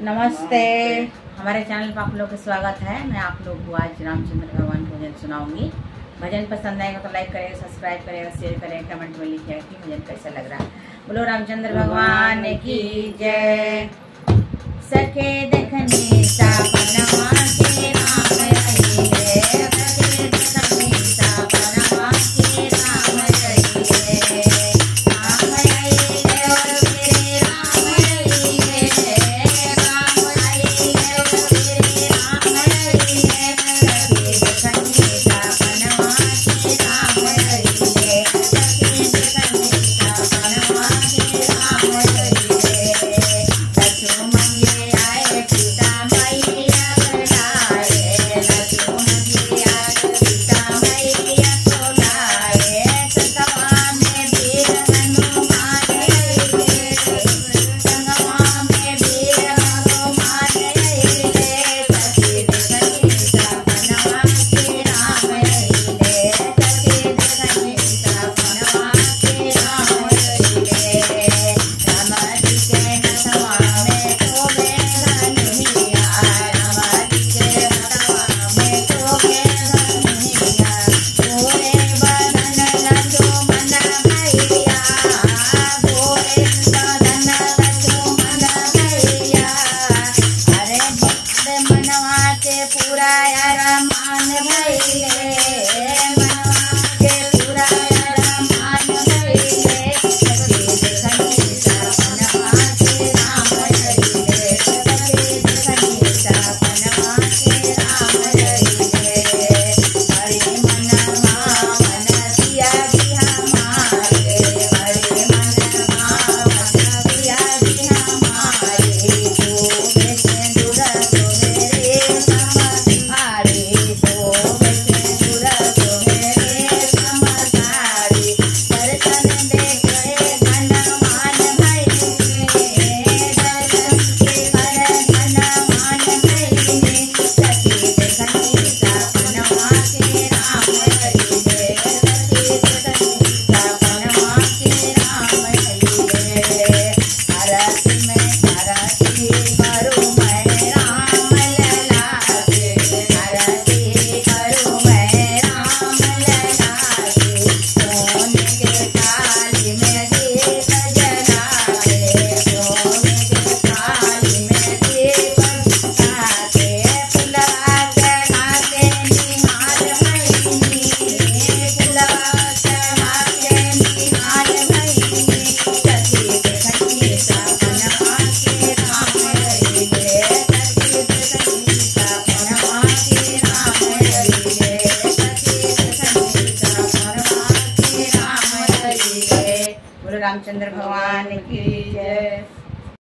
नमस्ते। हमारे चैनल पर आप लोग का स्वागत है। मैं आप लोग को आज रामचंद्र भगवान को भजन सुनाऊंगी। भजन पसंद आएगा तो लाइक करेगा, सब्सक्राइब करेगा, शेयर करेगा, कमेंट में लिखिएगा कि भजन कैसा लग रहा है। बोलो रामचंद्र भगवान की जय। सखे देखने सपनवा के राम रही है, सखे देखने सपनवा के राम रही है, राम रही है और मेरे राम रही है, राम रही है और मेरे राम रही है, सखे देखने सपनवा के राम रही है, सखे देखने सपनवा के राम रही है। लक्ष्मण ये आए सीता मैया बुलाए, लक्ष्मण ये आए सीता मैया बुलाए, संगवा में वीर हनुमान रहे, संगवा में वीर हनुमान रहे, सखे देखने सपनवा के राम रहे, सखे देखने सपनवा के राम रहे। राम जी के हथवा में तोगे धनुहिया, राम जी के हथवा में तोगे धनुहिया, गोरे बदन लक्ष्मण भैया, गोरे बदन लक्ष्मण भैया, अरे भक्त मनवा के पूरा अरमान भइले, मनवा के पूरा अरमान भइले, सखे देखने सपनवा के राम रहिले, सखे देखने सपनवा के राम रहिले। हरे मनवा मन सिया जी हमारे, हरे मनवा मन सिया जी हमारे, शोभे सिंदूर शोभे समधारी, शोभे सिंदूर शोभे समधारी, दर्शन देखे धनवान भइले, दर्शन के कर धनवान भइले, सखे देखने सपनवा के राम रहिले, सखे देखने सपनवा के राम रहिले। आरती में आरती करूँ मैं राम लला के, आरती करूँ मैं राम लला के, सोने के थाली में दीप जलाके, सोने के थाली में दीप जलाके, फुलवा चढ़ा के निहाल भइनी, फुलवा चढ़ा के निहाल भइनी, सखे देखने सपनवा के राम रहिले, सखे देखने सपनवा के राम रहिले, सखे देखने सपनवा के राम रहिले। बोलो रामचंद्र भगवान की जय।